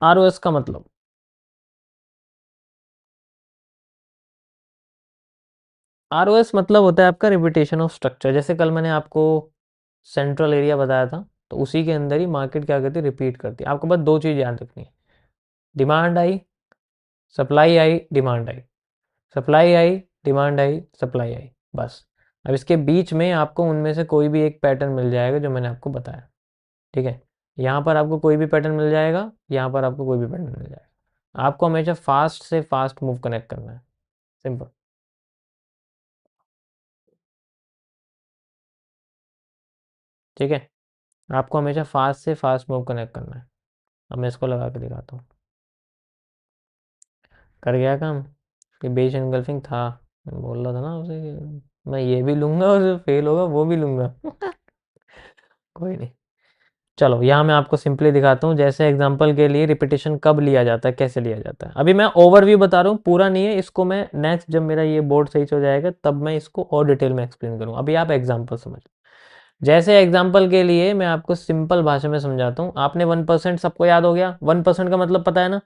ROS का मतलब होता है आपका रिपीटेशन ऑफ स्ट्रक्चर। जैसे कल मैंने आपको सेंट्रल एरिया बताया था, तो उसी के अंदर ही मार्केट क्या करती है, रिपीट करती है। आपको बस दो चीज़ याद रखनी है, demand I, supply I, demand I, supply I, demand I, supply I, बस। अब इसके बीच में आपको उनमें से कोई भी एक पैटर्न मिल जाएगा जो मैंने आपको बताया, ठीक है। यहाँ पर आपको कोई भी पैटर्न मिल जाएगा, यहाँ पर आपको कोई भी पैटर्न मिल जाएगा। आपको हमेशा फास्ट से फास्ट मूव कनेक्ट करना है, सिंपल। ठीक है, आपको हमेशा फास्ट से फास्ट मूव कनेक्ट करना है। अब मैं इसको लगा के दिखाता हूँ, कर गया काम। ये बेस एनगल्फिंग था, मैं बोल रहा था ना उसे कि मैं ये भी लूंगा और जो फेल होगा वो भी लूंगा। कोई नहीं, चलो यहाँ मैं आपको सिंपली दिखाता हूँ। जैसे एग्जांपल के लिए रिपीटेशन कब लिया जाता है, कैसे लिया जाता है। अभी मैं ओवरव्यू बता रहा हूँ, पूरा नहीं है। इसको मैं नेक्स्ट जब मेरा ये बोर्ड सही से हो जाएगा तब मैं इसको और डिटेल में एक्सप्लेन करूँ। अभी आप एग्जांपल समझ। जैसे एग्जांपल के लिए मैं आपको सिंपल भाषा में समझाता हूँ। आपने 1% सबको याद हो गया, 1% का मतलब पता है ना,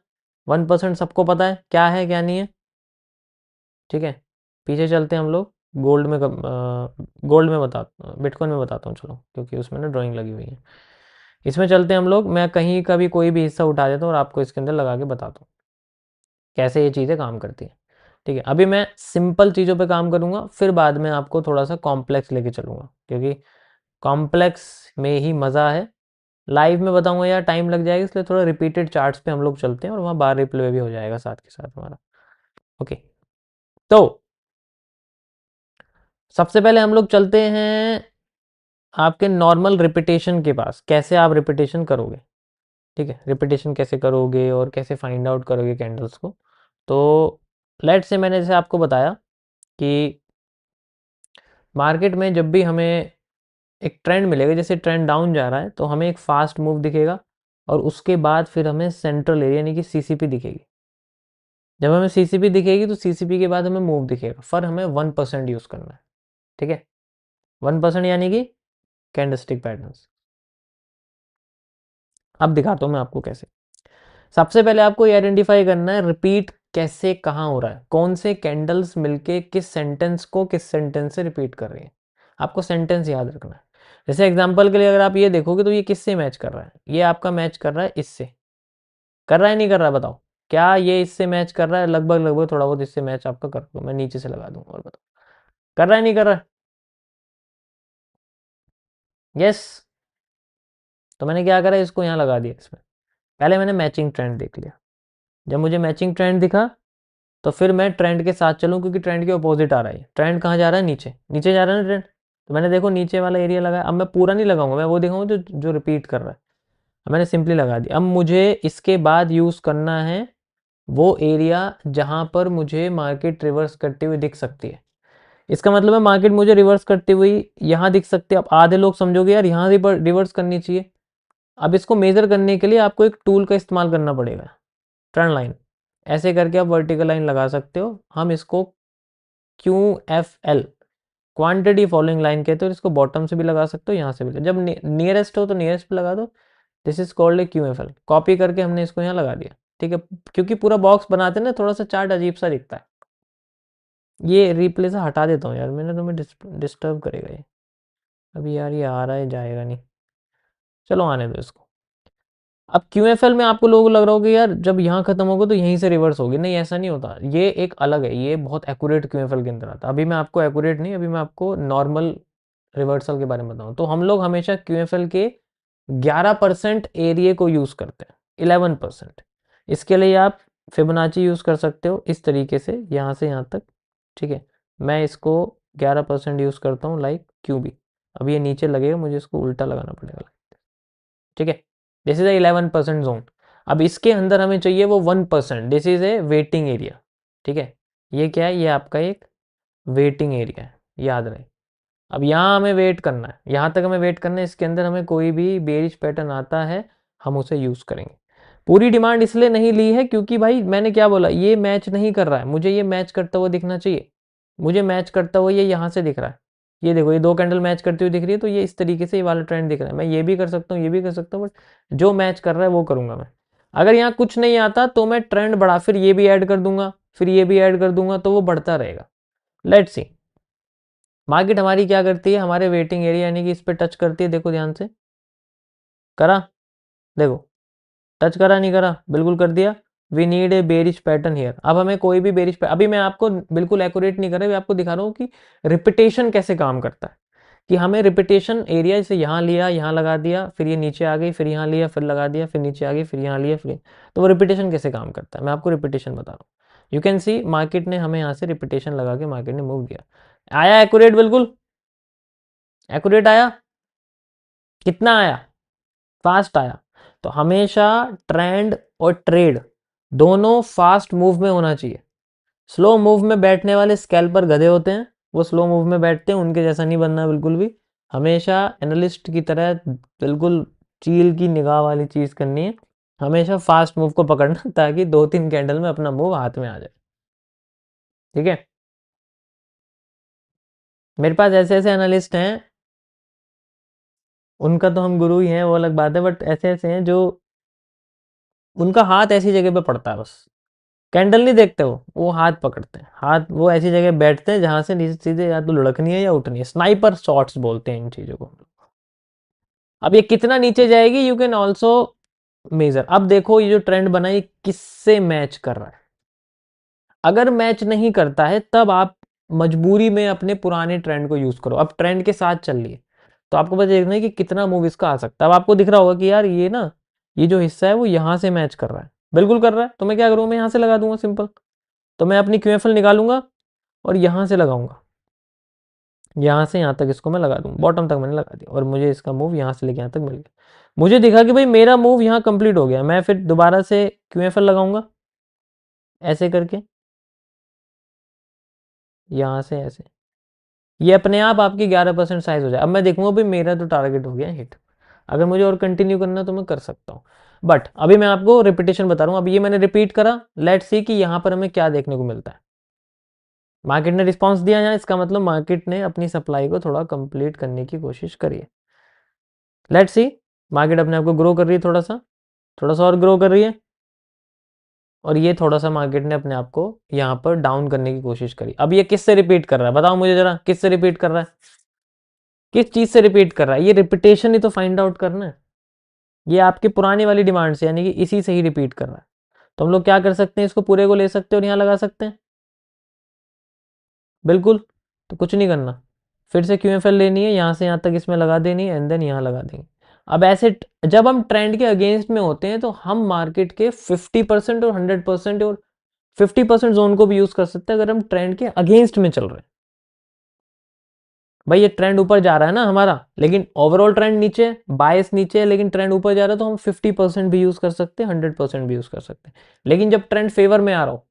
1% सबको पता है क्या है क्या नहीं है, ठीक है। पीछे चलते हैं हम लोग, गोल्ड में गोल्ड में बता, बिटकॉइन में बताता हूँ चलो, क्योंकि उसमें ना ड्राइंग लगी हुई है। इसमें चलते हैं हम लोग, मैं कहीं का भी कोई भी हिस्सा उठा देता हूँ और आपको इसके अंदर लगा के बताता हूँ कैसे ये चीज़ें काम करती हैं, ठीक है। अभी मैं सिंपल चीज़ों पे काम करूँगा, फिर बाद में आपको थोड़ा सा कॉम्प्लेक्स लेके चलूँगा, क्योंकि कॉम्प्लेक्स में ही मज़ा है। लाइव में बताऊँगा यार टाइम लग जाएगा, इसलिए थोड़ा रिपीटेड चार्ट्स पे हम लोग चलते हैं और वहाँ बार रिप्ले भी हो जाएगा साथ के साथ हमारा। ओके, तो सबसे पहले हम लोग चलते हैं आपके नॉर्मल रिपीटेशन के पास। कैसे आप रिपीटेशन करोगे, ठीक है, रिपीटेशन कैसे करोगे और कैसे फाइंड आउट करोगे कैंडल्स को। तो लेट से मैंने जैसे आपको बताया कि मार्केट में जब भी हमें एक ट्रेंड मिलेगा, जैसे ट्रेंड डाउन जा रहा है तो हमें एक फास्ट मूव दिखेगा, और उसके बाद फिर हमें सेंट्रल एरिया यानी कि सीसीपी दिखेगी। जब हमें सीसीपी दिखेगी तो सीसीपी के बाद हमें मूव दिखेगा, पर हमें 1% यूज़ करना है, ठीक है। 1% यानी कि कैंडलस्टिक पैटर्न्स। अब दिखाता हूँ मैं आपको कैसे। सबसे पहले आपको ये आइडेंटिफाई करना है रिपीट कैसे कहाँ हो रहा है, कौन से कैंडल्स मिलके किस सेंटेंस को किस सेंटेंस से रिपीट कर रही है। आपको सेंटेंस याद रखना है। जैसे एग्जांपल के लिए अगर आप ये देखोगे तो ये किससे मैच कर रहा है, ये आपका मैच कर रहा है इससे। कर रहा है नहीं कर रहा बताओ, क्या ये इससे मैच कर रहा है? लगभग लगभग थोड़ा बहुत इससे मैच आपका कर दो, मैं नीचे से लगा दूंगा और बताओ कर रहा है नहीं कर रहा है। यस, तो मैंने क्या करा, इसको यहाँ लगा दिया। इसमें पहले मैंने मैचिंग ट्रेंड देख लिया। जब मुझे मैचिंग ट्रेंड दिखा तो फिर मैं ट्रेंड के साथ चलूँ, क्योंकि ट्रेंड के अपोजिट आ रहा है। ट्रेंड कहाँ जा रहा है, नीचे, नीचे जा रहा है ना ट्रेंड। तो मैंने देखो नीचे वाला एरिया लगाया। अब मैं पूरा नहीं लगाऊंगा, मैं वो दिखाऊंगा जो जो रिपीट कर रहा है। अब मैंने सिंपली लगा दिया। अब मुझे इसके बाद यूज़ करना है वो एरिया जहाँ पर मुझे मार्केट रिवर्स करती हुई दिख सकती है। इसका मतलब है मार्केट मुझे रिवर्स करती हुई यहाँ दिख सकती है। अब आधे लोग समझोगे यार यहाँ रिवर्स करनी चाहिए। अब इसको मेजर करने के लिए आपको एक टूल का इस्तेमाल करना पड़ेगा, ट्रेंड लाइन। ऐसे करके आप वर्टिकल लाइन लगा सकते हो। हम इसको Q F L, quantity following line कहते हो। इसको बॉटम से भी लगा सकते हो, यहाँ से भी। जब नियरेस्ट हो तो नियरेस्ट पे लगा दो। This is called a Q F L. Copy करके हमने इसको यहाँ लगा दिया, ठीक है। क्योंकि पूरा बॉक्स बनाते हैं ना, थोड़ा सा चार्ट अजीब सा दिखता है। ये रिप्ले से हटा देता हूँ यार, मैंने तुम्हें डिस्टर्ब करेगा ये। अभी यार ये आ रहा है, जाएगा नहीं, चलो आने दो इसको। अब क्यू एफ एल में आपको लोग लग रहा होगा यार जब यहाँ खत्म होगा तो यहीं से रिवर्स होगी। नहीं, ऐसा नहीं होता। ये एक अलग है, ये बहुत एक्यूरेट क्यू एफ एल के अंदर आता है। अभी मैं आपको एक्यूरेट नहीं, अभी मैं आपको नॉर्मल रिवर्सल के बारे में बताऊँ। तो हम लोग हमेशा क्यू एफ एल के 11% एरिया को यूज़ करते हैं, 11%। इसके लिए आप फिबोनाची यूज़ कर सकते हो इस तरीके से, यहाँ से यहाँ तक, ठीक है। मैं इसको 11% यूज़ करता हूँ, लाइक क्यू बी। अब ये नीचे लगेगा, मुझे इसको उल्टा लगाना पड़ेगा, ठीक है। This is a 11% zone. अब इसके अंदर हमें चाहिए वो 1%। This is a waiting area, ठीक है। ये क्या है, ये आपका एक वेटिंग एरिया है, याद रहे। अब यहाँ हमें वेट करना है, यहाँ तक हमें वेट करना है। इसके अंदर हमें कोई भी बेरिश पैटर्न आता है, हम उसे यूज़ करेंगे। पूरी डिमांड इसलिए नहीं ली है क्योंकि भाई मैंने क्या बोला, ये मैच नहीं कर रहा है। मुझे ये मैच करता हुआ दिखना चाहिए। मुझे मैच करता हुआ ये यहाँ से दिख रहा है। ये देखो, ये दो कैंडल मैच करती हुई दिख रही है, तो ये इस तरीके से ये वाला ट्रेंड दिख रहा है। मैं ये भी कर सकता हूँ, ये भी कर सकता हूँ, बट जो मैच कर रहा है वो करूँगा मैं। अगर यहाँ कुछ नहीं आता तो मैं ट्रेंड बढ़ा, फिर ये भी ऐड कर दूंगा, फिर ये भी ऐड कर दूंगा, तो वो बढ़ता रहेगा। लेट्स सी मार्केट हमारी क्या करती है, हमारे वेटिंग एरिया यानी कि इस पे टच करती है। देखो ध्यान से, करा, देखो टच करा नहीं करा, बिल्कुल कर दिया। We need a bearish pattern here. अब हमें कोई भी बेरिश, अभी मैं आपको बिल्कुल एक्यूरेट नहीं कर रहा, आपको दिखा रहा हूँ कि रिपीटेशन कैसे काम करता है। कि हमें रिपीटेशन एरिया से यहाँ लिया, यहाँ लगा दिया, फिर ये नीचे आ गई, फिर यहाँ लिया, फिर लगा दिया, फिर नीचे आ गई, फिर यहाँ लिया, फिर तो वो रिपीटेशन कैसे काम करता है मैं आपको रिपीटेशन बता रहा हूँ। यू कैन सी मार्केट ने हमें यहाँ से रिपीटेशन लगा के मार्केट ने मूव किया। आया एक्यूरेट, बिल्कुल एक्यूरेट आया। कितना आया, फास्ट आया। तो हमेशा ट्रेंड और ट्रेड दोनों फास्ट मूव में होना चाहिए। स्लो मूव में बैठने वाले स्कैल्पर गधे होते हैं, वो स्लो मूव में बैठते हैं, उनके जैसा नहीं बनना बिल्कुल भी। हमेशा एनालिस्ट की तरह बिल्कुल चील की निगाह वाली चीज़ करनी है, हमेशा फास्ट मूव को पकड़ना ताकि 2-3 कैंडल में अपना मूव हाथ में आ जाए। ठीक है, मेरे पास ऐसे ऐसे एनालिस्ट हैं, उनका तो हम गुरु ही हैं वो अलग बात है, बट ऐसे ऐसे हैं जो उनका हाथ ऐसी जगह पे पड़ता है, बस कैंडल नहीं देखते, वो हाथ पकड़ते हैं, हाथ वो ऐसी जगह बैठते हैं जहां से नीचे सीधे या तो लुढ़कनी है या उठनी है। स्नाइपर शॉट्स बोलते हैं इन चीजों को। अब ये कितना नीचे जाएगी यू कैन ऑल्सो मेजर। अब देखो ये जो ट्रेंड बना ये किससे मैच कर रहा है। अगर मैच नहीं करता है तब आप मजबूरी में अपने पुराने ट्रेंड को यूज करो। अब ट्रेंड के साथ चल रही है तो आपको बस देखना है कि कितना मूव इसका आ सकता है। अब आपको दिख रहा होगा कि यार ये ना, ये जो हिस्सा है वो यहां से मैच कर रहा है, बिल्कुल कर रहा है, तो मैं क्या करूंगा, मैं यहां से लगा दूंगा सिंपल। तो मैं अपनी क्यूएफएल निकालूंगा और यहां से लगाऊंगा, यहाँ से यहाँ तक इसको मैं लगा दूँ, बॉटम तक मैंने लगा दिया और मुझे इसका मूव यहाँ से लेके यहाँ तक मिल गया। मुझे दिखा कि भाई मेरा मूव यहाँ कंप्लीट हो गया, मैं फिर दोबारा से क्यूएफएल लगाऊंगा ऐसे करके, यहाँ से ऐसे, ये अपने आप आपकी 11% साइज हो जाए। अब मैं देखूंगा भाई मेरा तो टारगेट हो गया हिट, अगर मुझे और कंटिन्यू करना तो मैं कर सकता हूँ। बट अभी मैं आपको रिपीटेशन बता रहा हूँ। अब ये मैंने रिपीट करा, लेट्स सी कि यहाँ पर हमें क्या देखने को मिलता है। मार्केट ने रिस्पॉन्स दिया यहाँ, इसका मतलब मार्केट ने अपनी सप्लाई को थोड़ा कंप्लीट करने की कोशिश करी है। लेट्स सी मार्केट अपने आप को ग्रो कर रही है, थोड़ा सा और ग्रो कर रही है, और ये थोड़ा सा मार्केट ने अपने आप को यहाँ पर डाउन करने की कोशिश करी। अब ये किससे रिपीट कर रहा है बताओ मुझे जरा, किससे रिपीट कर रहा है, किस चीज से रिपीट कर रहा है। ये रिपीटेशन ही तो फाइंड आउट करना है। ये आपकी पुरानी वाली डिमांड से यानी कि इसी से ही रिपीट कर रहा है। तो हम लोग क्या कर सकते हैं, इसको पूरे को ले सकते हैं और यहाँ लगा सकते हैं, बिल्कुल। तो कुछ नहीं करना, फिर से क्यूएफएल लेनी है, यहाँ से यहाँ तक इसमें लगा देनी है एंड देन यहाँ लगा देंगे। अब ऐसे जब हम ट्रेंड के अगेंस्ट में होते हैं तो हम मार्केट के 50% और 100% और 50% जोन को भी यूज कर सकते हैं अगर हम ट्रेंड के अगेंस्ट में चल रहे हैं। भाई ये ट्रेंड ऊपर जा रहा है ना हमारा, लेकिन ओवरऑल ट्रेंड नीचे, बायस नीचे है, लेकिन ट्रेंड ऊपर जा रहा है, तो हम 50% भी यूज कर सकते हैं, 100% भी यूज कर सकते हैं। लेकिन जब ट्रेंड फेवर में आ रहा हो,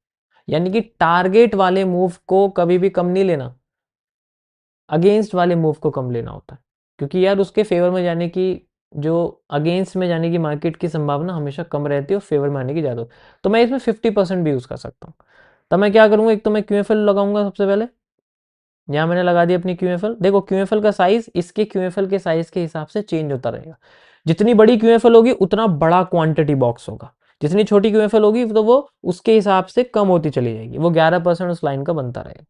यानी कि टारगेट वाले मूव को कभी भी कम नहीं लेना, अगेंस्ट वाले मूव को कम लेना होता है। क्योंकि यार उसके फेवर में जाने की, जो अगेंस्ट में जाने की मार्केट की संभावना हमेशा कम रहती है और फेवर में आने की ज़्यादा। तो मैं इसमें 50% भी यूज़ कर सकता हूँ। तब मैं क्या करूँगा, एक तो मैं क्यूएफएल लगाऊंगा सबसे पहले, यहाँ मैंने लगा दी अपनी क्यूएफएल। देखो क्यूएफएल का साइज इसके क्यूएफएल के साइज के हिसाब से चेंज होता रहेगा। जितनी बड़ी क्यूएफएल होगी उतना बड़ा क्वांटिटी बॉक्स होगा, जितनी छोटी क्यूएफएल होगी तो वो उसके हिसाब से कम होती चली जाएगी, वो 11% उस लाइन का बनता रहेगा।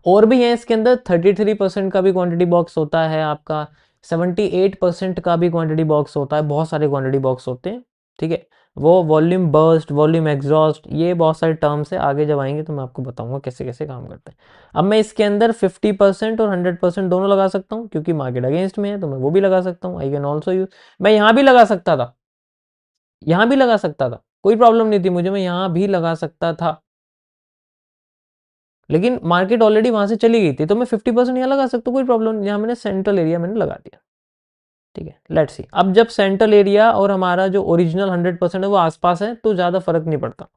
और भी है इसके अंदर, 33% का भी क्वांटिटी बॉक्स होता है आपका, 78% का भी क्वांटिटी बॉक्स होता है, बहुत सारे क्वांटिटी बॉक्स होते हैं। ठीक है, वो वॉल्यूम बर्स्ट, वॉल्यूम एग्जॉस्ट, ये बहुत सारे टर्म्स है, आगे जब आएंगे तो मैं आपको बताऊंगा कैसे कैसे काम करते हैं। अब मैं इसके अंदर 50% और 100% दोनों लगा सकता हूँ, क्योंकि मार्केट अगेंस्ट में है तो मैं वो भी लगा सकता हूँ। आई कैन ऑल्सो यूज, मैं यहाँ भी लगा सकता था, यहाँ भी लगा सकता था, कोई प्रॉब्लम नहीं थी मुझे, मैं यहाँ भी लगा सकता था, लेकिन मार्केट ऑलरेडी वहां से चली गई थी तो मैं 50% यहाँ लगा सकता हूँ, कोई प्रॉब्लम नहीं। यहाँ मैंने सेंट्रल एरिया मैंने लगा दिया। ठीक है, लेट्स सी अब जब सेंट्रल एरिया और हमारा जो ओरिजिनल 100% है वो आसपास है तो ज़्यादा फर्क नहीं पड़ता,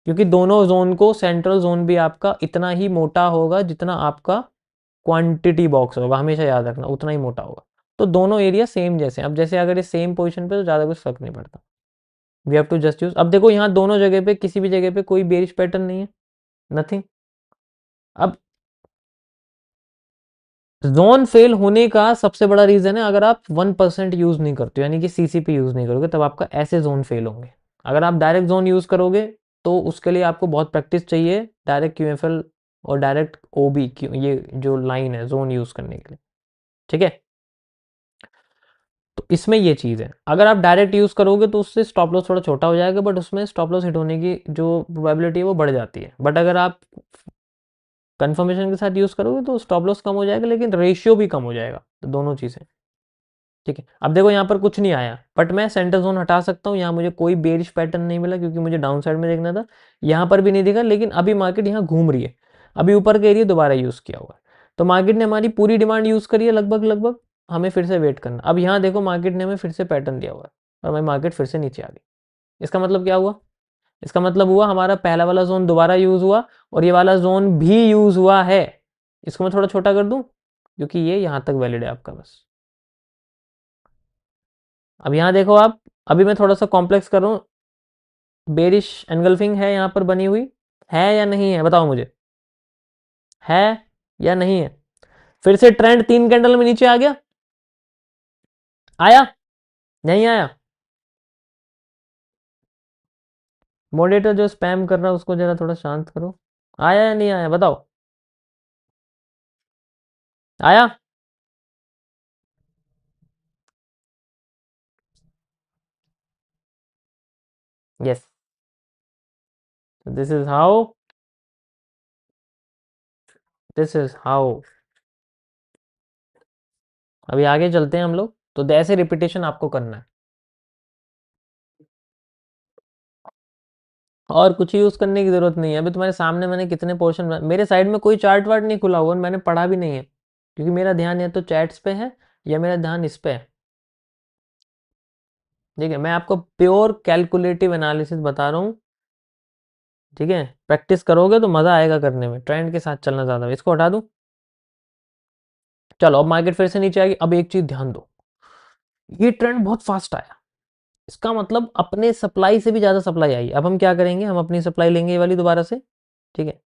क्योंकि दोनों जोन को, सेंट्रल जोन भी आपका इतना ही मोटा होगा जितना आपका क्वांटिटी बॉक्स होगा, हमेशा याद रखना उतना ही मोटा होगा। तो दोनों एरिया सेम जैसे, अब जैसे अगर ये सेम पोजिशन पे तो ज़्यादा कुछ फर्क नहीं पड़ता। We have to just use. अब देखो यहाँ दोनों जगह पे, किसी भी जगह पे कोई बेरिश पैटर्न नहीं है, नथिंग। अब जोन फेल होने का सबसे बड़ा रीजन है अगर आप 1% यूज नहीं करते हो, यानी कि सीसीपी यूज नहीं करोगे, तब आपका ऐसे जोन फेल होंगे। अगर आप डायरेक्ट जोन यूज करोगे तो उसके लिए आपको बहुत प्रैक्टिस चाहिए, डायरेक्ट क्यूएफएल और डायरेक्ट ओबी ये जो लाइन है जोन यूज करने के लिए, ठीक है। तो इसमें ये चीज़ है, अगर आप डायरेक्ट यूज़ करोगे तो उससे स्टॉप लॉस थोड़ा छोटा हो जाएगा, बट उसमें स्टॉप लॉस हिट होने की जो प्रोबेबिलिटी है वो बढ़ जाती है। बट अगर आप कंफर्मेशन के साथ यूज़ करोगे तो स्टॉप लॉस कम हो जाएगा, लेकिन रेशियो भी कम हो जाएगा, तो दोनों चीज़ें, ठीक है। अब देखो यहाँ पर कुछ नहीं आया, बट मैं सेंटर जोन हटा सकता हूँ, यहाँ मुझे कोई बेरिश पैटर्न नहीं मिला क्योंकि मुझे डाउन साइड में देखना था, यहाँ पर भी नहीं दिखा, लेकिन अभी मार्केट यहाँ घूम रही है, अभी ऊपर के एरिया दोबारा यूज़ किया हुआ है, तो मार्केट ने हमारी पूरी डिमांड यूज़ करी है लगभग लगभग, हमें फिर से वेट करना। अब यहाँ देखो मार्केट ने हमें फिर से पैटर्न दिया हुआ है और हमारी मार्केट फिर से नीचे आ गई। इसका मतलब क्या हुआ? इसका मतलब हुआ हमारा पहला वाला जोन दोबारा यूज़ हुआ और ये वाला जोन भी यूज़ हुआ है। इसको मैं थोड़ा छोटा कर दूं क्योंकि ये यहाँ तक वैलिड है आपका बस। अब यहाँ देखो आप, अभी मैं थोड़ा सा कॉम्प्लेक्स कर रहा हूँ, बेरिश एनगल्फिंग है यहाँ पर बनी हुई, है या नहीं है बताओ मुझे, है या नहीं है? फिर से ट्रेंड 3 कैंडल में नीचे आ गया, आया नहीं आया? मॉडरेटर जो स्पैम कर रहा है उसको जरा थोड़ा शांत करो, आया या नहीं आया बताओ, आया? Yes, this is how, this is how. अभी आगे चलते हैं हम लोग, तो ऐसे रिपीटेशन आपको करना है और कुछ यूज करने की जरूरत नहीं है। अभी तुम्हारे सामने मैंने कितने पोर्शन, मेरे साइड में कोई चार्ट वार्ट नहीं खुला हुआ, मैंने पढ़ा भी नहीं है क्योंकि मेरा ध्यान या तो चैट्स पे है या मेरा ध्यान इस पे है, ठीक है। मैं आपको प्योर कैलकुलेटिव एनालिसिस बता रहा हूँ, ठीक है। प्रैक्टिस करोगे तो मजा आएगा करने में, ट्रेंड के साथ चलना ज्यादा। इसको हटा दूं, चलो अब मार्केट फिर से नीचे आएगी। अब एक चीज ध्यान दो, ये ट्रेंड बहुत फास्ट आया, इसका मतलब अपने सप्लाई से भी ज़्यादा सप्लाई आई। अब हम क्या करेंगे, हम अपनी सप्लाई लेंगे ये वाली दोबारा से, ठीक है।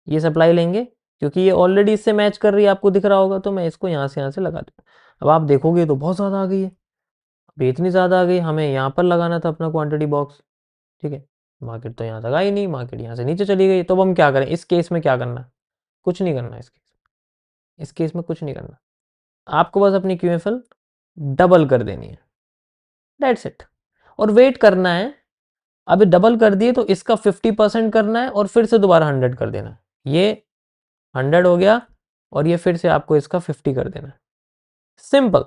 ये सप्लाई लेंगे क्योंकि ये ऑलरेडी इससे मैच कर रही है, आपको दिख रहा होगा, तो मैं इसको यहाँ से लगा दूँ। अब आप देखोगे तो बहुत ज़्यादा आ गई है, अब इतनी ज़्यादा आ गई, हमें यहाँ पर लगाना था अपना क्वांटिटी बॉक्स, ठीक है। मार्केट तो यहाँ तक आई नहीं, मार्केट यहाँ से नीचे चली गई, तो अब हम क्या करें इस केस में? क्या करना? कुछ नहीं करना इस केस में कुछ नहीं करना, आपको बस अपनी क्यूएफएल डबल कर देनी है, दैट्स इट, और वेट करना है। अभी डबल कर दिए तो इसका 50% करना है और फिर से दोबारा 100 कर देना है, ये 100 हो गया और ये फिर से आपको इसका 50 कर देना है, सिंपल।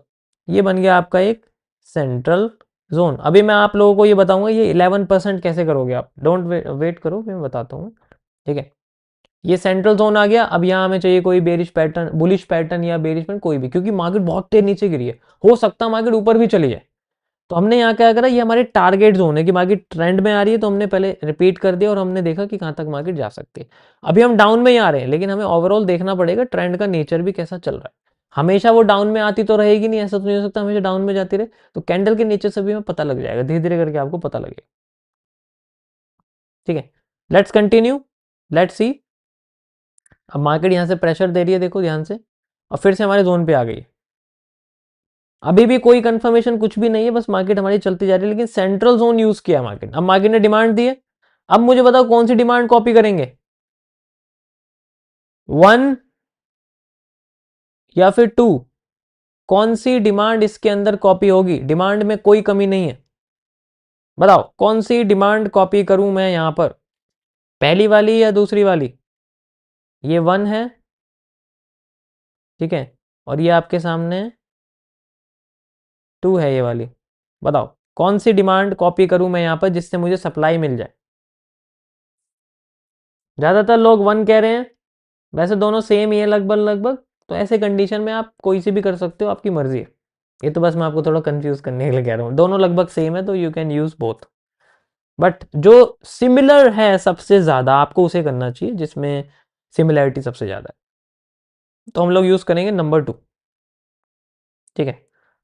ये बन गया आपका एक सेंट्रल जोन। अभी मैं आप लोगों को ये बताऊंगा ये 11% कैसे करोगे आप, डोंट वेट करो, मैं बताता हूँ, ठीक है। ये सेंट्रल जोन आ गया। अब यहाँ हमें चाहिए कोई बेरिश पैटर्न, बुलिश पैटर्न या बेरिश पैटर्न कोई भी, क्योंकि मार्केट बहुत तेज नीचे गिरी है, हो सकता है मार्केट ऊपर भी चली जाए। तो हमने यहाँ क्या करा, ये हमारे टारगेट जोन है कि मार्केट ट्रेंड में आ रही है, तो हमने पहले रिपीट कर दिया और हमने देखा कि कहाँ तक मार्केट जा सकती है। अभी हम डाउन में ही आ रहे हैं, लेकिन हमें ओवरऑल देखना पड़ेगा ट्रेंड का नेचर भी कैसा चल रहा है। हमेशा वो डाउन में आती तो रहेगी नहीं, ऐसा तो नहीं हो सकता हमेशा डाउन में जाती रहे। तो कैंडल के नेचर से भी हमें पता लग जाएगा, धीरे धीरे करके आपको पता लगेगा, ठीक है। Let's continue, let's see. अब मार्केट यहाँ से प्रेशर दे रही है, देखो ध्यान से, और फिर से हमारे जोन पे आ गई। अभी भी कोई कंफर्मेशन कुछ भी नहीं है, बस मार्केट हमारी चलती जा रही है, लेकिन सेंट्रल जोन यूज किया मार्केट। अब मार्केट ने डिमांड दी है, अब मुझे बताओ कौन सी डिमांड कॉपी करेंगे, 1 या फिर 2? कौन सी डिमांड इसके अंदर कॉपी होगी? डिमांड में कोई कमी नहीं है, बताओ कौन सी डिमांड कॉपी करूं मैं यहां पर, पहली वाली या दूसरी वाली? ये 1 है, ठीक है, और ये आपके सामने 2 है, ये वाली। बताओ कौन सी डिमांड कॉपी करूं मैं यहां पर जिससे मुझे सप्लाई मिल जाए? ज्यादातर लोग 1 कह रहे हैं, वैसे दोनों सेम ही है लगभग लगभग, तो ऐसे कंडीशन में आप कोई सी भी कर सकते हो, आपकी मर्जी है। ये तो बस मैं आपको थोड़ा कंफ्यूज करने के लिए कह रहा हूँ, दोनों लगभग सेम है तो you can use both, but जो सिमिलर है सबसे ज्यादा आपको उसे करना चाहिए जिसमें सिमिलैरिटी सबसे ज्यादा है। तो हम लोग यूज करेंगे नंबर 2, ठीक है।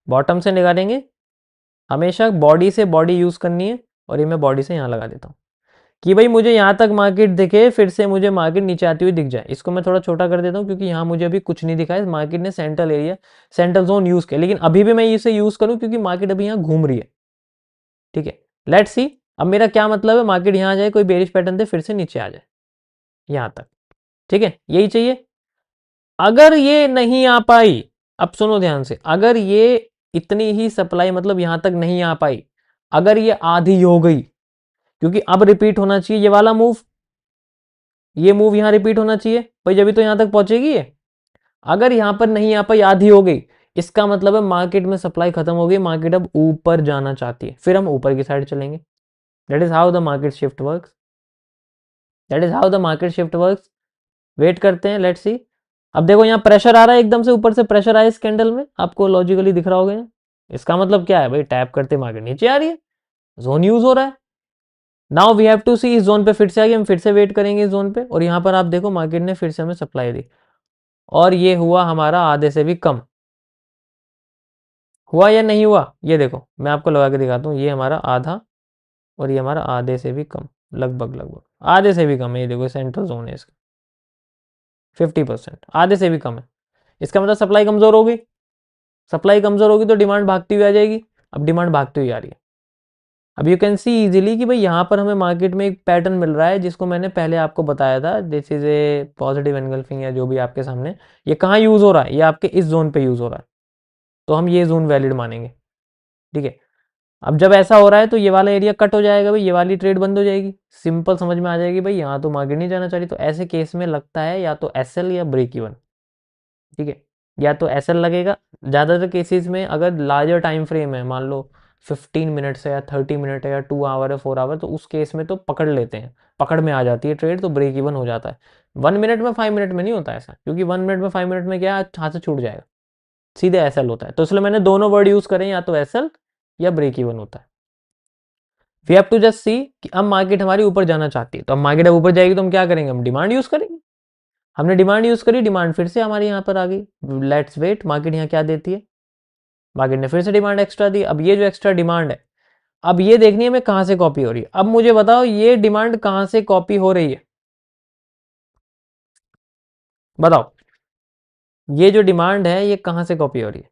बॉटम से निकालेंगे, हमेशा बॉडी से बॉडी यूज करनी है, और ये मैं बॉडी से यहाँ लगा देता हूँ। कि भाई मुझे यहाँ तक मार्केट दिखे, फिर से मुझे मार्केट नीचे आती हुई दिख जाए। इसको मैं थोड़ा छोटा कर देता हूँ क्योंकि यहाँ मुझे अभी कुछ नहीं दिखा है, मार्केट ने central area, central zone use किया, लेकिन अभी भी मैं इसे यूज करूँ क्योंकि मार्केट अभी यहाँ घूम रही है। ठीक है, लेट्स सी। अब मेरा क्या मतलब है, मार्केट यहाँ आ जाए, कोई बेरिश पैटर्न दे, फिर से नीचे आ जाए यहाँ तक। ठीक है, यही चाहिए। अगर ये नहीं आ पाई, अब सुनो ध्यान से, अगर ये इतनी ही सप्लाई मतलब यहां तक नहीं आ पाई, अगर ये आधी हो गई, क्योंकि अब रिपीट होना चाहिए ये वाला मूव, ये मूव यहां रिपीट होना चाहिए भाई, जब भी तो यहां तक पहुंचेगी ये। अगर यहां पर नहीं आ पाई, आधी हो गई, इसका मतलब है मार्केट में सप्लाई खत्म हो गई, मार्केट अब ऊपर जाना चाहती है, फिर हम ऊपर की साइड चलेंगे। That is how the market shift works, that is how the market shift works. Wait करते हैं, लेट्स सी। अब देखो यहाँ प्रेशर आ रहा है, एकदम से ऊपर से प्रेशर आया इस कैंडल में, आपको लॉजिकली दिख रहा होगा। इसका मतलब क्या है भाई, टैप करते मार्केट नीचे आ रही है, जोन यूज हो रहा है। नाउ वी हैव टू सी, इस जोन पे फिर से आ गई, हम फिर से वेट करेंगे इस जोन पे, और यहाँ पर आप देखो मार्केट ने फिर से हमें सप्लाई दी, और ये हुआ हमारा आधे से भी कम। हुआ या नहीं हुआ, ये देखो मैं आपको लगा के दिखाता हूँ, ये हमारा आधा और ये हमारा आधे से भी कम, लगभग लगभग आधे से भी कम है। ये देखो सेंट्रल जोन है इसका 50%, आधे से भी कम है। इसका मतलब सप्लाई कमजोर हो गई, सप्लाई कमजोर होगी तो डिमांड भागती हुई आ जाएगी। अब डिमांड भागती हुई आ रही है। अब यू कैन सी इजीली कि भाई यहाँ पर हमें मार्केट में एक पैटर्न मिल रहा है, जिसको मैंने पहले आपको बताया था, this is a positive engulfing या जो भी आपके सामने। ये कहाँ यूज हो रहा है, ये आपके इस जोन पे यूज हो रहा है, तो हम ये जोन वैलिड मानेंगे। ठीक है, अब जब ऐसा हो रहा है तो ये वाला एरिया कट हो जाएगा भाई, ये वाली ट्रेड बंद हो जाएगी, सिंपल समझ में आ जाएगी भाई, यहाँ तो मार्केट नहीं जाना चाहिए। तो ऐसे केस में लगता है या तो एसएल या ब्रेक इवन। ठीक है, या तो एसएल लगेगा। ज़्यादातर केसेस में अगर लार्जर टाइम फ्रेम है, मान लो 15 मिनट है या 30 मिनट है या 2 आवर है 4 आवर, तो उस केस में तो पकड़ लेते हैं, पकड़ में आ जाती है ट्रेड, तो ब्रेक इवन हो जाता है। 1 मिनट में 5 मिनट में नहीं होता ऐसा, क्योंकि 1 मिनट में 5 मिनट में क्या हाथ से छूट जाएगा, सीधे एसएल होता है। तो इसलिए मैंने दोनों वर्ड यूज करें, या तो एसएल या ब्रेक इवन होता है। We have to just see कि अब मार्केट हमारी ऊपर जाना चाहती है, तो अब मार्केट अब ऊपर जाएगी तो हम क्या करेंगे, हम डिमांड यूज करेंगे। हमने डिमांड यूज करी, डिमांड फिर से हमारे यहाँ पर आ गई। लेट्स वेट, मार्केट यहाँ क्या देती है, मार्केट ने फिर से डिमांड एक्स्ट्रा दी। अब ये जो एक्स्ट्रा डिमांड है, अब ये देखनी है हमें कहां से कॉपी हो रही है। अब मुझे बताओ ये डिमांड कहां से कॉपी हो रही है, बताओ ये जो डिमांड है ये कहां से कॉपी हो रही है।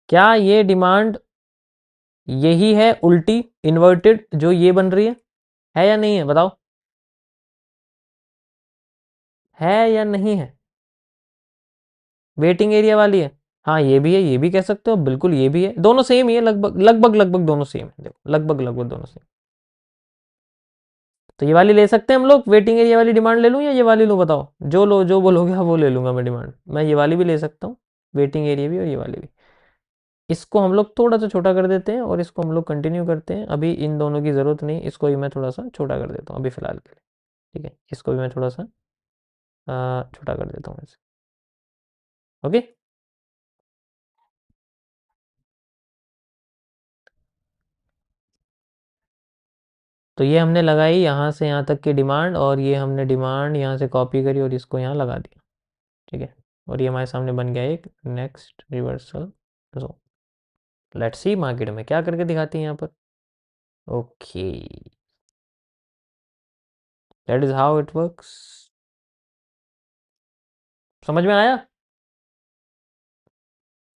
क्या ये डिमांड यही है उल्टी, इन्वर्टेड, जो ये बन रही है या नहीं है, बताओ है या नहीं है, वेटिंग एरिया वाली है। हाँ ये भी है, ये भी कह सकते हो बिल्कुल, ये भी है, दोनों सेम ही है, लगभग लगभग लगभग दोनों सेम है, देखो लगभग लगभग दोनों सेम। तो ये वाली ले सकते हैं हम लोग, वेटिंग एरिया वाली डिमांड ले लूँ या ये वाली लूँ, बताओ जो लो, जो बोलोगे वो ले लूंगा मैं डिमांड। मैं ये वाली भी ले सकता हूँ, वेटिंग एरिया भी और ये वाली भी। इसको हम लोग थोड़ा सा छोटा कर देते हैं और इसको हम लोग कंटिन्यू करते हैं, अभी इन दोनों की ज़रूरत नहीं, इसको भी मैं थोड़ा सा छोटा कर देता हूँ अभी फ़िलहाल के लिए। ठीक है, इसको भी मैं थोड़ा सा छोटा कर देता हूँ ऐसे। ओके, तो ये हमने लगाई यहाँ से यहाँ तक की डिमांड, और ये हमने डिमांड यहाँ से कॉपी करी और इसको यहाँ लगा दिया। ठीक है, और ये हमारे सामने बन गया एक next reversal zone. Let's see market में क्या करके दिखाती है यहाँ पर। Okay, that is how it works. समझ में आया।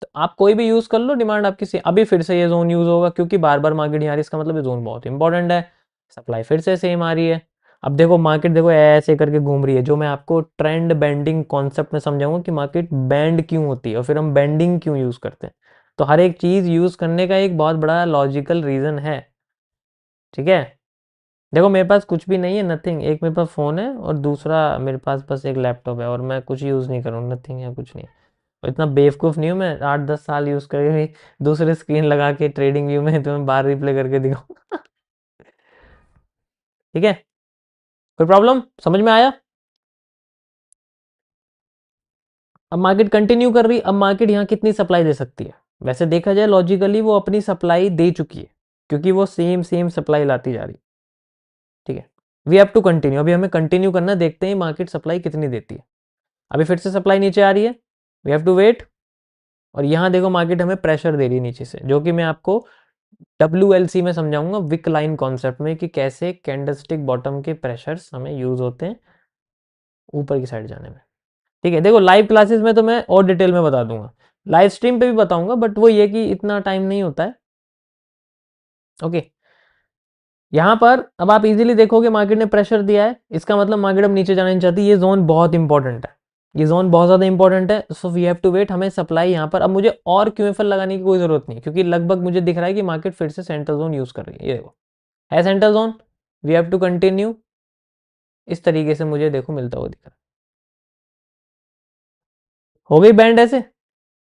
तो आप कोई भी यूज कर लो, डिमांड आपकी से अभी फिर से ये जोन यूज होगा, क्योंकि बार बार मार्केट आ रही है, इसका मतलब ये जोन बहुत इंपॉर्टेंट है। सप्लाई फिर से सेम आ रही है। अब देखो मार्केट देखो ऐसे करके घूम रही है, जो मैं आपको ट्रेंड बेंडिंग कॉन्सेप्ट में समझाऊंगा कि मार्केट बैंड क्यों होती है और फिर हम बेंडिंग क्यों यूज करते हैं। तो हर एक चीज यूज करने का एक बहुत बड़ा लॉजिकल रीजन है। ठीक है, देखो मेरे पास कुछ भी नहीं है, नथिंग, एक मेरे पास फ़ोन है और दूसरा मेरे पास बस एक लैपटॉप है, और मैं कुछ यूज़ नहीं करूँ, नथिंग है, कुछ नहीं। और इतना बेवकूफ़ नहीं हूँ मैं, 8-10 साल यूज़ करके भी दूसरे स्क्रीन लगा के ट्रेडिंग व्यू में तुम्हें बार रिप्ले करके दिखाऊँ। ठीक है, कोई प्रॉब्लम, समझ में आया। अब मार्केट कंटिन्यू कर रही, अब मार्केट यहाँ कितनी सप्लाई दे सकती है, वैसे देखा जाए लॉजिकली वो अपनी सप्लाई दे चुकी है, क्योंकि वो सेम सेम सप्लाई लाती जा रही। ठीक है, वी हैव टू कंटिन्यू, अभी हमें कंटिन्यू करना, देखते हैं मार्केट सप्लाई कितनी देती है। अभी फिर से सप्लाई नीचे आ रही है, वी हैव टू वेट। और यहाँ देखो मार्केट हमें प्रेशर दे रही है नीचे से, जो कि मैं आपको WLC में समझाऊंगा, विक लाइन कॉन्सेप्ट में, कि कैसे कैंडलस्टिक बॉटम के प्रेशर्स हमें यूज होते हैं ऊपर की साइड जाने में। ठीक है, देखो लाइव क्लासेस में तो मैं और डिटेल में बता दूंगा, लाइव स्ट्रीम पे भी बताऊंगा, बट वो ये कि इतना टाइम नहीं होता है। ओके, यहाँ पर अब आप इजीली देखोगे मार्केट ने प्रेशर दिया है, इसका मतलब मार्केट अब नीचे जाना नहीं चाहती। ये जोन बहुत इंपॉर्टेंट है, ये जोन बहुत ज्यादा इंपॉर्टेंट है। So we have to wait, हमें सप्लाई यहाँ पर, अब मुझे और क्यूएफएल लगाने की कोई जरूरत नहीं, क्योंकि लगभग मुझे दिख रहा है कि मार्केट फिर से सेंट्रल जोन यूज कर रही है। ये देखो है central zone, we have to continue, इस तरीके से मुझे देखो मिलता हुआ दिख रहा है। हो गई बैंड ऐसे,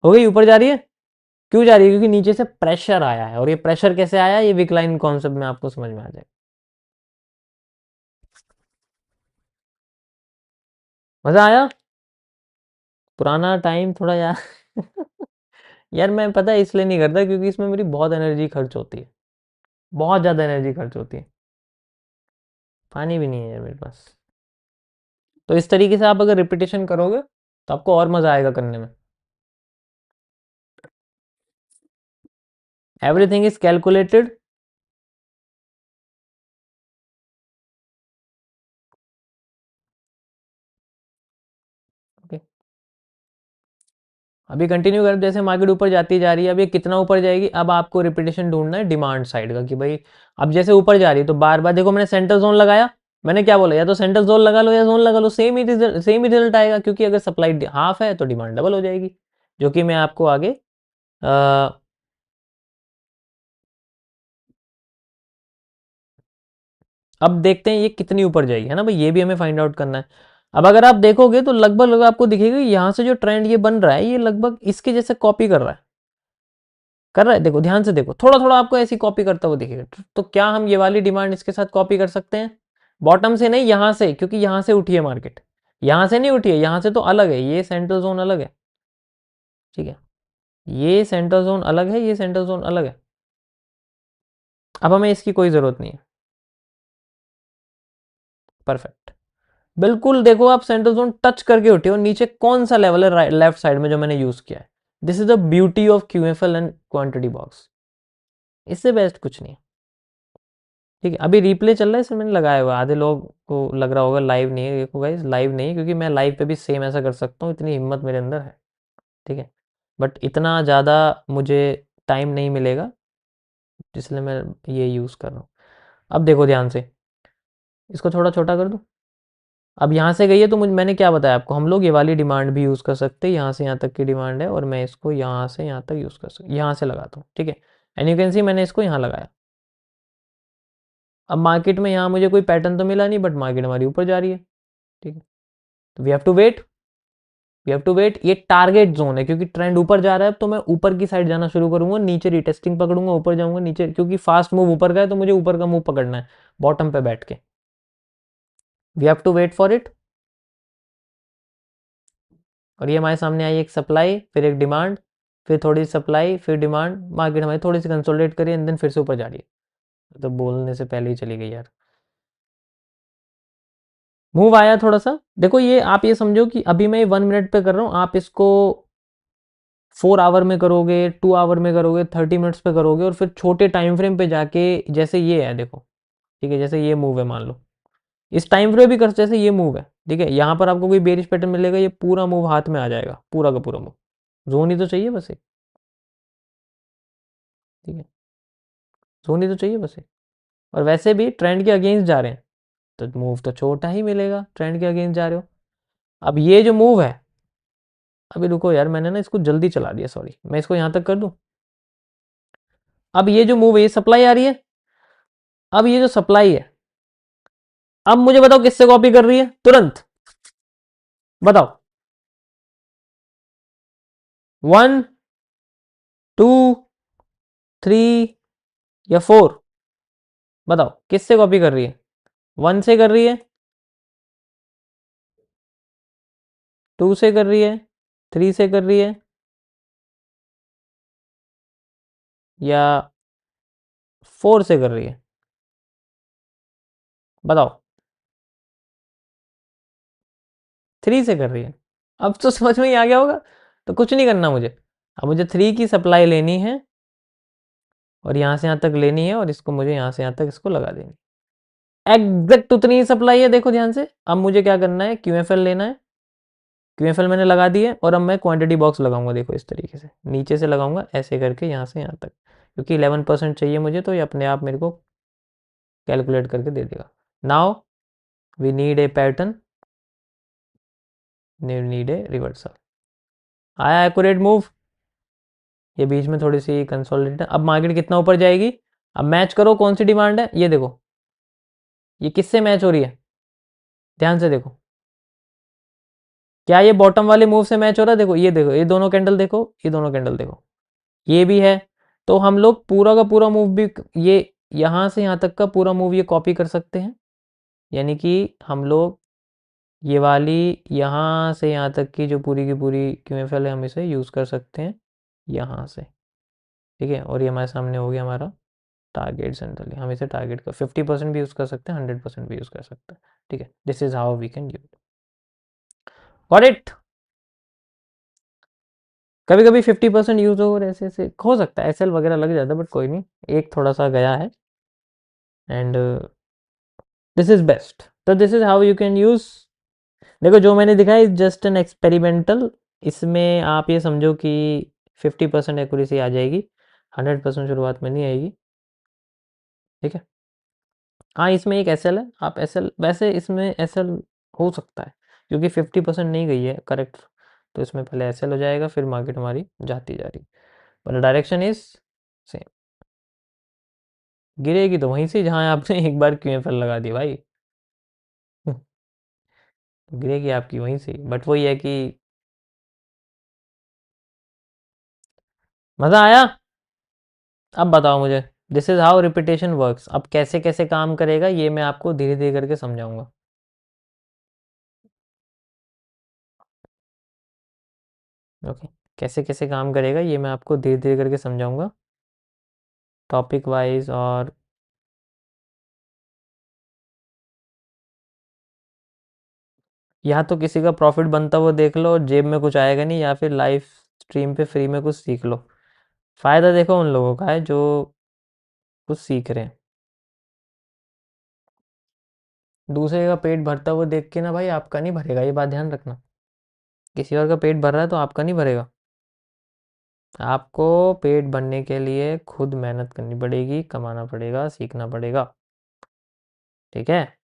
हो गई, ऊपर जा रही है। क्यों जा रही है? क्योंकि नीचे से प्रेशर आया है, और ये प्रेशर कैसे आया, ये विकलाइन कॉन्सेप्ट में आपको समझ में आ जाएगा। मजा आया? पुराना टाइम थोड़ा यार यार मैं पता है इसलिए नहीं करता क्योंकि इसमें मेरी बहुत एनर्जी खर्च होती है, बहुत ज़्यादा एनर्जी खर्च होती है। पानी भी नहीं है यार मेरे पास। तो इस तरीके से आप अगर रिपीटेशन करोगे तो आपको और मज़ा आएगा करने में। Everything is calculated. ओके, अभी कंटिन्यू कर, जैसे मार्केट ऊपर जाती जा रही है, अब ये कितना ऊपर जाएगी, अब आपको रिपीटेशन ढूंढना है डिमांड साइड का, कि भाई अब जैसे ऊपर जा रही है तो बार बार देखो, मैंने सेंटर जोन लगाया, मैंने क्या बोला, या तो सेंटर जोन लगा लो या जोन लगा लो, सेम ही रिजल्ट आएगा, क्योंकि अगर सप्लाई हाफ है तो डिमांड डबल हो जाएगी, जो कि मैं आपको आगे अब देखते हैं ये कितनी ऊपर जाएगी, है ना भाई, ये भी हमें फाइंड आउट करना है। अब अगर आप देखोगे तो लगभग लगभग आपको दिखेगा यहाँ से जो ट्रेंड ये बन रहा है, ये लगभग इसके जैसे कॉपी कर रहा है, कर रहा है, देखो ध्यान से देखो, थोड़ा थोड़ा आपको ऐसी कॉपी करता हुआ दिखेगा। तो क्या हम ये वाली डिमांड इसके साथ कॉपी कर सकते हैं? बॉटम से नहीं, यहाँ से, क्योंकि यहाँ से उठी है मार्केट, यहाँ से नहीं उठी है, यहाँ से तो अलग है, ये सेंट्रल जोन अलग है। ठीक है, ये सेंट्रल जोन अलग है, ये सेंट्रल जोन अलग है। अब हमें इसकी कोई जरूरत नहीं है। परफेक्ट, बिल्कुल देखो आप सेंट्रल जोन टच करके उठे हो, नीचे कौन सा लेवल है लेफ्ट साइड में जो मैंने यूज किया है। This is the beauty of QFL and quantity box, इससे बेस्ट कुछ नहीं। ठीक है, अभी रिप्ले चल रहा है, इसमें मैंने लगाया हुआ, आधे लोग को लग रहा होगा लाइव नहीं है, देखो गाइस लाइव नहीं है, क्योंकि मैं लाइव पे भी सेम ऐसा कर सकता हूँ, इतनी हिम्मत मेरे अंदर है। ठीक है, बट इतना ज़्यादा मुझे टाइम नहीं मिलेगा, इसलिए मैं ये यूज़ कर रहा हूँ। अब देखो ध्यान से, इसको थोड़ा छोटा कर दूँ। अब यहाँ से गई है तो मुझे, मैंने क्या बताया आपको, हम लोग ये वाली डिमांड भी यूज़ कर सकते हैं, यहाँ से यहाँ तक की डिमांड है, और मैं इसको यहाँ से यहाँ तक यूज़ कर सकता, यहाँ से लगाता हूँ। ठीक है, एंड यू कैन सी मैंने इसको यहाँ लगाया। अब मार्केट में यहाँ मुझे कोई पैटर्न तो मिला नहीं, बट मार्केट हमारी ऊपर जा रही है। ठीक है, तो we have to wait, we have to wait. ये टारगेट जोन है, क्योंकि ट्रेंड ऊपर जा रहा है, तो मैं ऊपर की साइड जाना शुरू करूंगा, नीचे रिटेस्टिंग पकड़ूंगा, ऊपर जाऊंगा नीचे, क्योंकि फास्ट मूव ऊपर का है, तो मुझे ऊपर का मूव पकड़ना है बॉटम पे बैठ के। We have to wait for it. और ये हमारे सामने आई एक सप्लाई, फिर एक डिमांड, फिर थोड़ी सप्लाई, फिर डिमांड, मार्केट हमारी थोड़ी सी कंसोलिडेट करी, एंड देन फिर से ऊपर जा रही है। तो बोलने से पहले ही चली गई यार। मूव आया थोड़ा सा, देखो ये आप ये समझो कि अभी मैं 1 मिनट पे कर रहा हूँ, आप इसको 4 आवर में करोगे, 2 आवर में करोगे, 30 मिनट्स पे करोगे, और फिर छोटे टाइम फ्रेम पे जाके, जैसे ये है देखो, ठीक है, जैसे ये मूव है मान लो, इस टाइम फ्रेम भी कर, जैसे ये मूव है, ठीक है, यहाँ पर आपको कोई बेरिश पैटर्न मिलेगा, ये पूरा मूव हाथ में आ जाएगा, पूरा का पूरा मूव। जोन ही तो चाहिए बस एक। ठीक है, जोन ही तो चाहिए बस एक। और वैसे भी ट्रेंड के अगेंस्ट जा रहे हैं, तो मूव तो छोटा ही मिलेगा, ट्रेंड के अगेंस्ट जा रहे हो। अब ये जो मूव है, अभी रुको यार, मैंने ना इसको जल्दी चला दिया, सॉरी, मैं इसको यहां तक कर दूं। अब ये जो मूव है, ये सप्लाई आ रही है, अब ये जो सप्लाई है, अब मुझे बताओ किससे कॉपी कर रही है, तुरंत बताओ। 1, 2, 3 या 4, बताओ किससे कॉपी कर रही है? 1 से कर रही है, 2 से कर रही है, 3 से कर रही है, या 4 से कर रही है? बताओ। 3 से कर रही है। अब तो समझ में ही आ गया होगा। तो कुछ नहीं करना मुझे, अब मुझे 3 की सप्लाई लेनी है, और यहाँ से यहाँ तक लेनी है और इसको मुझे यहाँ से यहाँ तक इसको लगा देनी। एग्जैक्ट उतनी ही सप्लाई है, देखो ध्यान से। अब मुझे क्या करना है, QFL लेना है। QFL मैंने लगा दी है और अब मैं क्वांटिटी बॉक्स लगाऊंगा, देखो इस तरीके से नीचे से लगाऊंगा ऐसे करके यहाँ से यहाँ तक, क्योंकि 11% चाहिए मुझे, तो ये अपने आप मेरे को कैलकुलेट करके दे देगा। Now we need a pattern, need a reversal. आया एक्यूरेट मूव, ये बीच में थोड़ी सी कंसोलिडेट है। अब मार्केट कितना ऊपर जाएगी, अब मैच करो कौन सी डिमांड है, ये देखो ये किससे मैच हो रही है, ध्यान से देखो। क्या ये बॉटम वाले मूव से मैच हो रहा है, देखो ये देखो, ये दोनों कैंडल देखो, ये दोनों कैंडल देखो, ये भी है। तो हम लोग पूरा का पूरा मूव भी ये यहाँ से यहाँ तक का पूरा मूव ये कॉपी कर सकते हैं, यानी कि हम लोग ये वाली यहाँ से यहाँ तक की जो पूरी की पूरी QFL है हम इसे यूज़ कर सकते हैं यहाँ से, ठीक है। और ये हमारे सामने हो गया हमारा टारगेट जनरली, हम इसे टारगेट का 50% भी यूज़ कर सकते हैं, 100% भी यूज़ कर सकते हैं, ठीक है। This is how we can use, got it. कभी कभी 50% यूज हो और ऐसे ऐसे हो सकता है SL वगैरह लग जाता है, बट कोई नहीं, एक थोड़ा सा गया है एंड दिस इज बेस्ट। तो this is how you can use. देखो जो मैंने दिखाया इज जस्ट एन एक्सपेरिमेंटल, इसमें आप ये समझो कि 50% एक्यूरेसी आ जाएगी, 100% शुरुआत में नहीं आएगी, ठीक है। हाँ इसमें एक SL है, आप SL वैसे इसमें SL हो सकता है क्योंकि 50% नहीं गई है करेक्ट, तो इसमें पहले SL हो जाएगा, फिर मार्केट हमारी जाती जा रही, पर डायरेक्शन इज सेम। गिरेगी तो वहीं से जहाँ आपने एक बार QFL लगा दी भाई। गिरेगी आपकी वहीं से, बट वही है कि मज़ा आया। अब बताओ मुझे, this is how repetition works, अब कैसे कैसे काम करेगा ये मैं आपको धीरे धीरे करके समझाऊंगा। ओके, कैसे कैसे काम करेगा ये मैं आपको धीरे धीरे करके समझाऊंगा, टॉपिक वाइज। और या तो किसी का प्रॉफिट बनता हुआ देख लो और जेब में कुछ आएगा नहीं, या फिर लाइव स्ट्रीम पे फ्री में कुछ सीख लो। फ़ायदा देखो उन लोगों का है जो कुछ सीख रहे हैं। दूसरे का पेट भरता हुआ देख के ना भाई आपका नहीं भरेगा, ये बात ध्यान रखना। किसी और का पेट भर रहा है तो आपका नहीं भरेगा। आपको पेट भरने के लिए खुद मेहनत करनी पड़ेगी, कमाना पड़ेगा, सीखना पड़ेगा, ठीक है।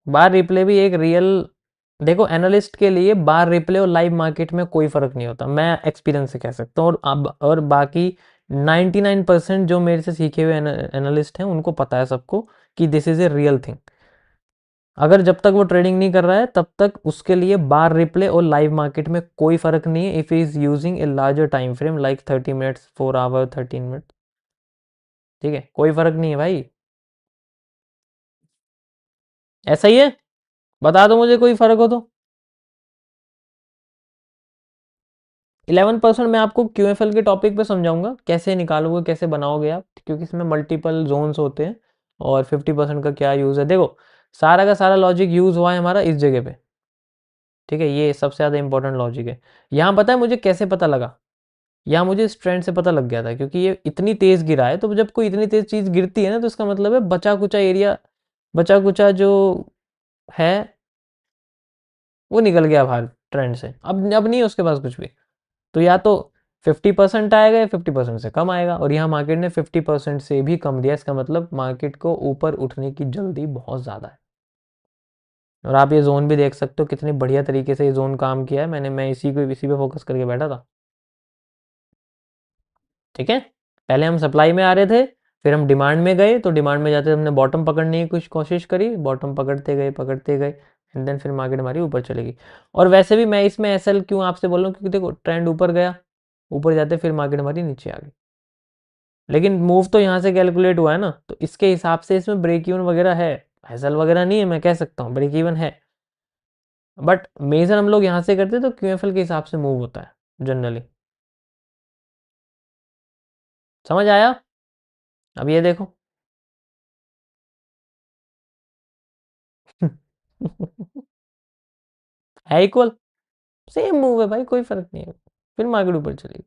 बार रिप्ले भी एक रियल, देखो एनालिस्ट के लिए बार रिप्ले और लाइव मार्केट में कोई फर्क नहीं होता, मैं एक्सपीरियंस से कह सकता हूँ। और अब और बाकी 99% जो मेरे से सीखे हुए एनालिस्ट हैं उनको पता है सबको कि this is a real thing. अगर जब तक वो ट्रेडिंग नहीं कर रहा है तब तक उसके लिए बार रिप्ले और लाइव मार्केट में कोई फर्क नहीं है, if is using a larger time frame like 30 minutes, 4 hour, 13 minute, ठीक है, कोई फर्क नहीं है भाई। ऐसा ही है, बता दो मुझे कोई फर्क हो तो। 11% मैं आपको QFL के टॉपिक पे समझाऊंगा कैसे निकालोगे, कैसे बनाओगे आप, क्योंकि इसमें मल्टीपल जोन्स होते हैं और 50% का क्या यूज़ है। देखो सारा का सारा लॉजिक यूज़ हुआ है हमारा इस जगह पे, ठीक है, ये सबसे ज़्यादा इंपॉर्टेंट लॉजिक है। यहाँ पता है मुझे कैसे पता लगा, यहाँ मुझे इस ट्रेंड से पता लग गया था, क्योंकि ये इतनी तेज़ गिरा है, तो जब कोई इतनी तेज़ चीज़ गिरती है ना तो इसका मतलब है बचा कुचा एरिया, बचा कुचा जो है वो निकल गया बाहर ट्रेंड से, अब नहीं है उसके पास कुछ भी। तो या तो 50% आएगा या 50% से कम आएगा, और यहाँ मार्केट ने 50% से भी कम दिया, इसका मतलब मार्केट को ऊपर उठने की जल्दी बहुत ज़्यादा है। और आप ये जोन भी देख सकते हो कितनी बढ़िया तरीके से ये जोन काम किया है, मैं इसी पे फोकस करके बैठा था, ठीक है। पहले हम सप्लाई में आ रहे थे, फिर हम डिमांड में गए, तो डिमांड में जाते हमने बॉटम पकड़ने की कुछ कोशिश करी, बॉटम पकड़ते गए एंड देन फिर मार्केट हमारी ऊपर चलेगी। और वैसे भी मैं इसमें SL क्यों आपसे बोल रहा हूँ, क्योंकि देखो ट्रेंड ऊपर गया, ऊपर जाते फिर मार्केट हमारी नीचे आ गई, लेकिन मूव तो यहाँ से कैलकुलेट हुआ है ना, तो इसके हिसाब से इसमें ब्रेक इवन वगैरह है, एसएल वगैरह नहीं है, मैं कह सकता हूँ ब्रेक इवन है। बट मेजर हम लोग यहाँ से करते तो QFL के हिसाब से मूव होता है जनरली, समझ आया। अब ये देखो है इक्वल, सेम मूव है भाई, कोई फ़र्क नहीं है। फिर मार्केट ऊपर चली गई।